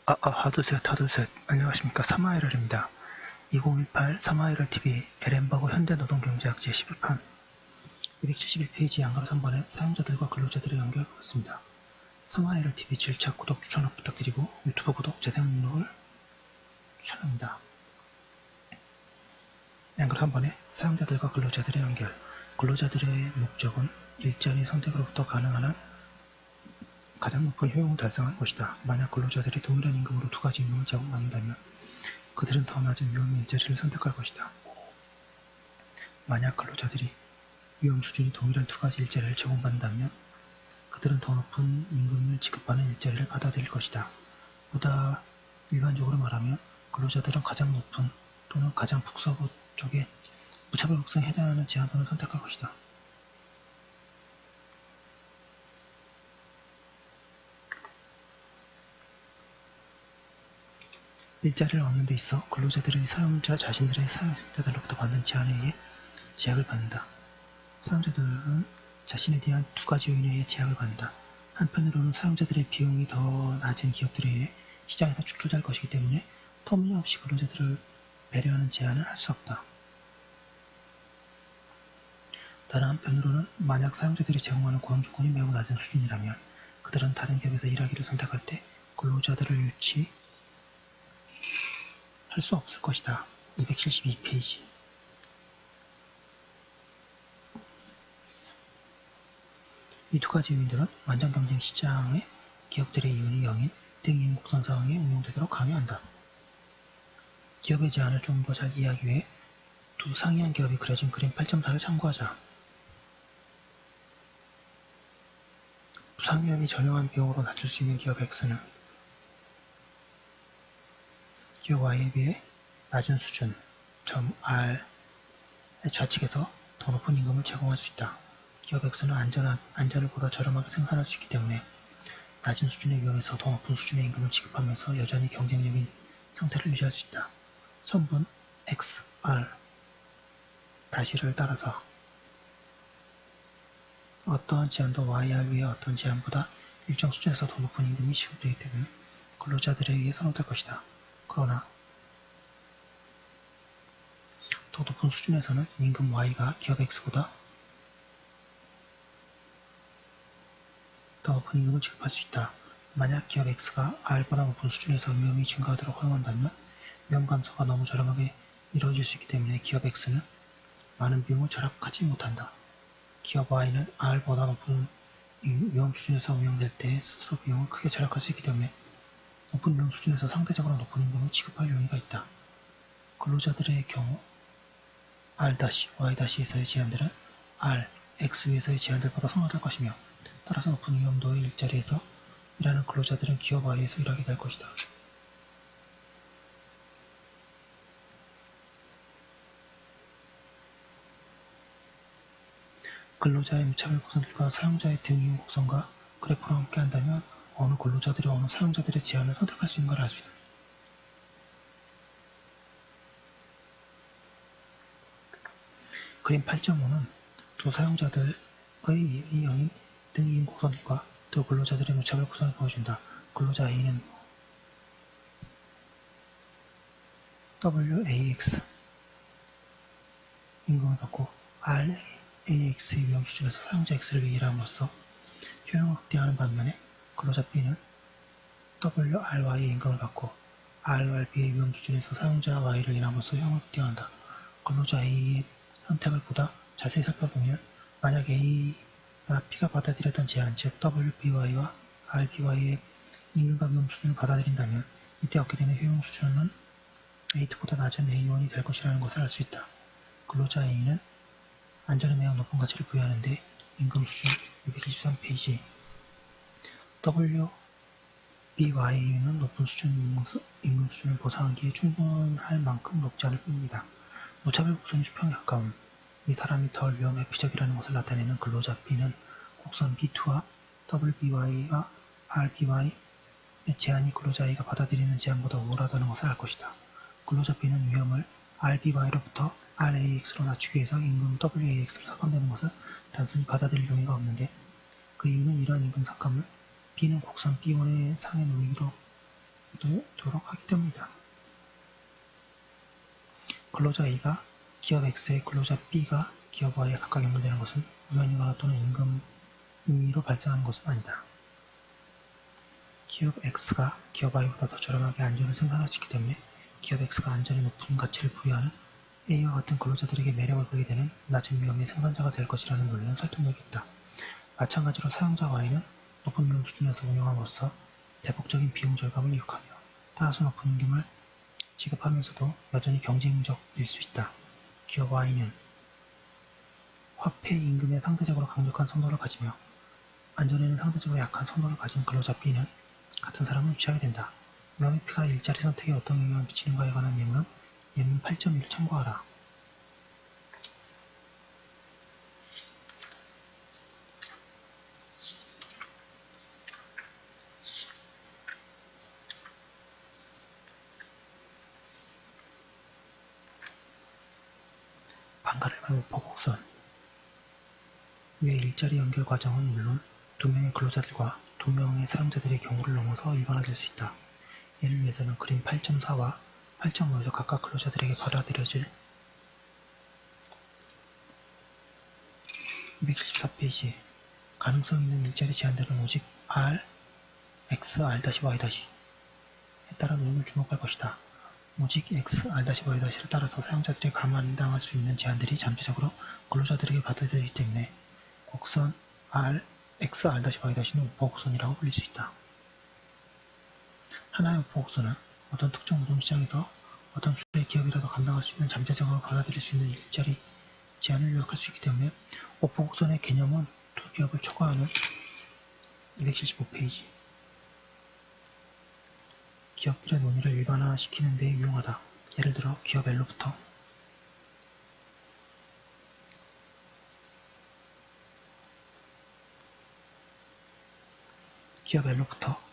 하두셋. 안녕하십니까. 3화이럴입니다. 2018 3화이럴 TV LM버거 현대노동경제학 제11판 271페이지 양가로 3번에 사용자들과 근로자들의 연결 보겠습니다. 3화이럴 TV 질차 구독 추천을 부탁드리고 유튜브 구독 재생 목록을 추천합니다. 양가로 3번에 사용자들과 근로자들의 연결. 근로자들의 목적은 일자리 선택으로부터 가능한 한 가장 높은 효용을 달성하는 것이다. 만약 근로자들이 동일한 임금으로 두 가지 임금을 제공받는다면 그들은 더 낮은 위험의 일자리를 선택할 것이다. 만약 근로자들이 위험 수준이 동일한 두 가지 일자리를 제공받는다면 그들은 더 높은 임금을 지급하는 일자리를 받아들일 것이다. 보다 일반적으로 말하면 근로자들은 가장 높은 또는 가장 북서부 쪽에 무차별복성에 해당하는 제한선을 선택할 것이다. 일자리를 얻는 데 있어 근로자들의 사용자 자신들의 사용자들로부터 받는 제한에 의해 제약을 받는다. 사용자들은 자신에 대한 두 가지 요인에 의해 제약을 받는다. 한편으로는 사용자들의 비용이 더 낮은 기업들에 의해 시장에서 축출될 것이기 때문에 터무니없이 근로자들을 배려하는 제한을 할 수 없다. 다른 한편으로는 만약 사용자들이 제공하는 고용 조건이 매우 낮은 수준이라면 그들은 다른 기업에서 일하기를 선택할 때 근로자들을 유치할 수 없을 것이다. 272페이지. 이 두 가지 요인들은 완전 경쟁 시장에 기업들의 이윤이 0인 땡이인 곡선 상황에 응용되도록 강요한다. 기업의 제한을 좀 더 잘 이해하기 위해 두 상이한 기업이 그려진 그림 8.4를 참고하자. 부상위험이 저렴한 비용으로 낮출 수 있는 기업 X는 기업 Y에 비해 낮은 수준, 점 R의 좌측에서 더 높은 임금을 제공할 수 있다. 기업 X는 안전을 보다 저렴하게 생산할 수 있기 때문에 낮은 수준의 위험에서 더 높은 수준의 임금을 지급하면서 여전히 경쟁력인 상태를 유지할 수 있다. 선분 X, R 다시를 따라서 어떠한 제한도 YR 위에 어떤 제한보다 일정 수준에서 더 높은 임금이 지급되기 때문에 근로자들에 의해 선호될 것이다. 그러나 더 높은 수준에서는 임금 Y가 기업 X보다 더 높은 임금을 지급할 수 있다. 만약 기업 X가 R보다 높은 수준에서 위험이 증가하도록 허용한다면 위험 감소가 너무 저렴하게 이루어질 수 있기 때문에 기업 X는 많은 비용을 절약하지 못한다. 기업 Y는 R보다 높은 위험 수준에서 운영될 때 스스로 비용을 크게 절약할 수 있기 때문에 높은 위험 수준에서 상대적으로 높은 임금을 지급할 용의가 있다. 근로자들의 경우 R-Y-에서의 제한들은 R, X 위에서의 제한들보다 선호될 것이며 따라서 높은 위험도의 일자리에서 일하는 근로자들은 기업 Y에서 일하게 될 것이다. 근로자의 무차별 곡선과 사용자의 등이용 곡선과 그래프로 함께한다면 어느 근로자들이 어느 사용자들의 제한을 선택할 수 있는 걸 알 수 있다. 그림 8.5는 두 사용자들의 이형인 등이용 곡선과 두 근로자들의 무차별 곡선을 보여준다. 근로자 A는 WAX 임금을 받고 RAX의 위험 수준에서 사용자 X를 위해 일함으로써 효용을 확대하는 반면에 근로자 B는 WRY의 임금을 받고 RRB의 위험 수준에서 사용자 Y를 일함으로써 효용을 확대한다. 근로자 A의 선택을 보다 자세히 살펴보면 만약 A가 B가 받아들였던 제한, 즉 WBY와 RBY의 임금과 위험 수준을 받아들인다면 이때 얻게 되는 효용 수준은 A2보다 낮은 A1이 될 것이라는 것을 알 수 있다. 근로자 A는 안전에 매우 높은 가치를 부여하는데 임금 수준 223페이지 WBY는 높은 임금 수준을 보상하기에 충분할 만큼 높지 않을 뿐입니다. 무차별 곡선이 수평에 가까운 이 사람이 덜 위험 회피적이라는 것을 나타내는 근로자 B는 곡선 B2와 WBY와 RBY의 제한이 근로자 A가 받아들이는 제한보다 우월하다는 것을 알 것이다. 근로자 B는 위험을 RBY로부터 RAX로 낮추기 위해서 임금 WAX로 삭감되는 것을 단순히 받아들일 용의가 없는데 그 이유는 이러한 임금 삭감을 B는 곡선 B1의 상의 노이로부터 받아들이도록 하기 때문이다. 근로자 A가 기업 X의 근로자 B가 기업 Y에 각각 연결되는 것은 우연이거나 또는 임의로 발생하는 것은 아니다. 기업 X가 기업 Y보다 더 저렴하게 안전을 생산할 수 있기 때문에 기업 X가 안전에 높은 가치를 부여하는 A와 같은 근로자들에게 매력을 걸게 되는 낮은 위험의 생산자가 될 것이라는 논리는 설득력이 있다. 마찬가지로 사용자 Y는 높은 위험 수준에서 운영함으로써 대폭적인 비용 절감을 이룩하며 따라서 높은 임금을 지급하면서도 여전히 경쟁적일 수 있다. 기업 Y는 화폐 임금에 상대적으로 강력한 선호를 가지며 안전에는 상대적으로 약한 선호를 가진 근로자 B는 같은 사람을 취하게 된다. 위험의 피가 일자리 선택에 어떤 영향을 미치는가에 관한 예문은 예문 8.1을 참고하라. 반가를 말고 보곡선. 위의 일자리 연결 과정은 물론 2명의 근로자들과 2명의 사용자들의 경우를 넘어서 일반화될 수 있다. 예를 위해서는 그림 8.4와 8.5에서 각각 근로자들에게 받아들여질 274페이지 가능성 있는 일자리 제한들은 오직 R, X, R-Y-에 따라 노임을 주목할 것이다. 오직 X, R-Y-를 따라서 사용자들이 감안당할 수 있는 제한들이 잠재적으로 근로자들에게 받아들이기 때문에 곡선 R, X, R-Y는 우포곡선이라고 불릴 수 있다. 하나의 우포곡선은 어떤 특정 노동시장에서 어떤 수의 기업이라도 감당할 수 있는 잠재적으로 받아들일 수 있는 일자리 제한을 요약할 수 있기 때문에 우포곡선의 개념은 두 기업을 초과하는 275페이지 기업들의 논의를 일반화시키는 데 유용하다. 예를 들어 기업 L로부터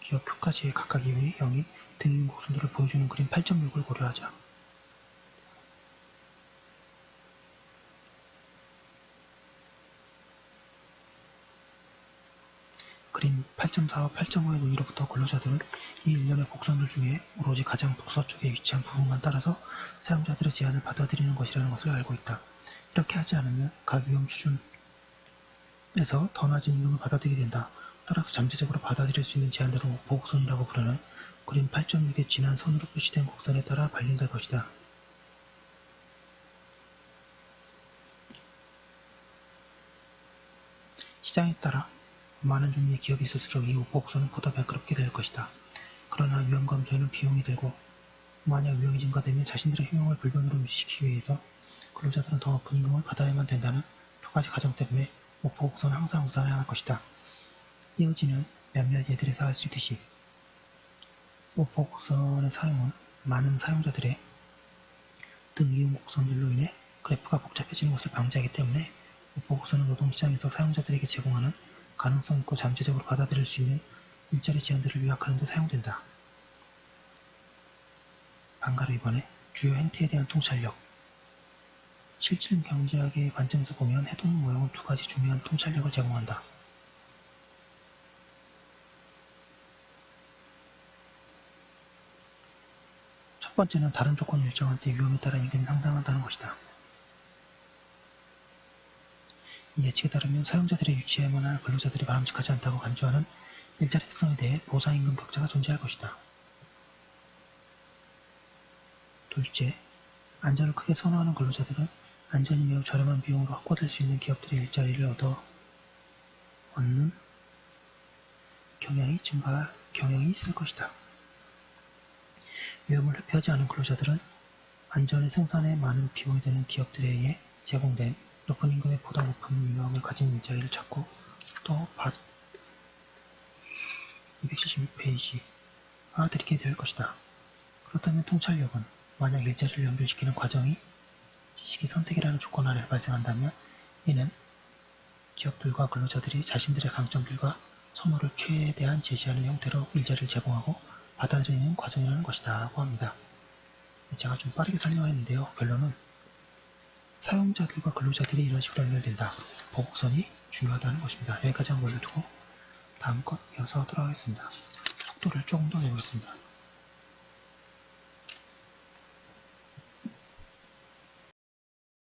기업 Q까지의 각각 이윤이 0인 등이윤 곡선들을 보여주는 그림 8.6을 고려하자. 그림 8.4와 8.5의 논의로부터 근로자들은 이 일련의 곡선들 중에 오로지 가장 북서쪽에 위치한 부분만 따라서 사용자들의 제한을 받아들이는 것이라는 것을 알고 있다. 이렇게 하지 않으면 각 위험 수준에서 더 낮은 임금을 받아들이게 된다. 따라서 잠재적으로 받아들일 수 있는 제한들은 우포곡선이라고 부르는 그림 8.6의 진한 선으로 표시된 곡선에 따라 발견될 것이다. 시장에 따라 많은 종류의 기업이 있을수록 이 우포곡선은 보다 매끄럽게 될 것이다. 그러나 위험 감소에는 비용이 들고 만약 위험이 증가되면 자신들의 효용을 불변으로 유지시키기 위해서 근로자들은 더 높은 임금을 받아야만 된다는 두 가지 가정 때문에 우포곡선은 항상 우사해야 할 것이다. 이어지는 몇몇 예들에서 알 수 있듯이 우포곡선의 사용은 많은 사용자들의 등이윤 곡선들로 인해 그래프가 복잡해지는 것을 방지하기 때문에 우포곡선은 노동시장에서 사용자들에게 제공하는 가능성 있고 잠재적으로 받아들일 수 있는 일자리 제한들을 요약하는 데 사용된다. 반가로 이번에 주요 행태에 대한 통찰력. 실질 경제학의 관점에서 보면 해동 모형은 두 가지 중요한 통찰력을 제공한다. 첫 번째는 다른 조건을 일정할 때 위험에 따라 임금이 상승한다는 것이다. 이 예측에 따르면 사용자들이 유치해야만 할 근로자들이 바람직하지 않다고 간주하는 일자리 특성에 대해 보상임금 격차가 존재할 것이다. 둘째, 안전을 크게 선호하는 근로자들은 안전이 매우 저렴한 비용으로 확보될 수 있는 기업들의 일자리를 얻는 경향이 증가할 경향이 있을 것이다. 위험을 회피하지 않은 근로자들은 안전의 생산에 많은 비용이 되는 기업들에 의해 제공된 높은 임금에 보다 높은 위험을 가진 일자리를 찾고 또 276페이지가 들이게 될 것이다. 그렇다면 통찰력은 만약 일자리를 연결시키는 과정이 지식의 선택이라는 조건 아래 발생한다면 이는 기업들과 근로자들이 자신들의 강점들과 선호를 최대한 제시하는 형태로 일자리를 제공하고 받아들이는 과정이라는 것이다 고 합니다. 제가 좀 빠르게 설명을 했는데요. 결론은 사용자들과 근로자들이 이런 식으로 연결된다. 보곡선이 중요하다는 것입니다. 여기까지 한번 올려두고 다음 것 이어서 하도록 하겠습니다. 속도를 조금 더 내보겠습니다.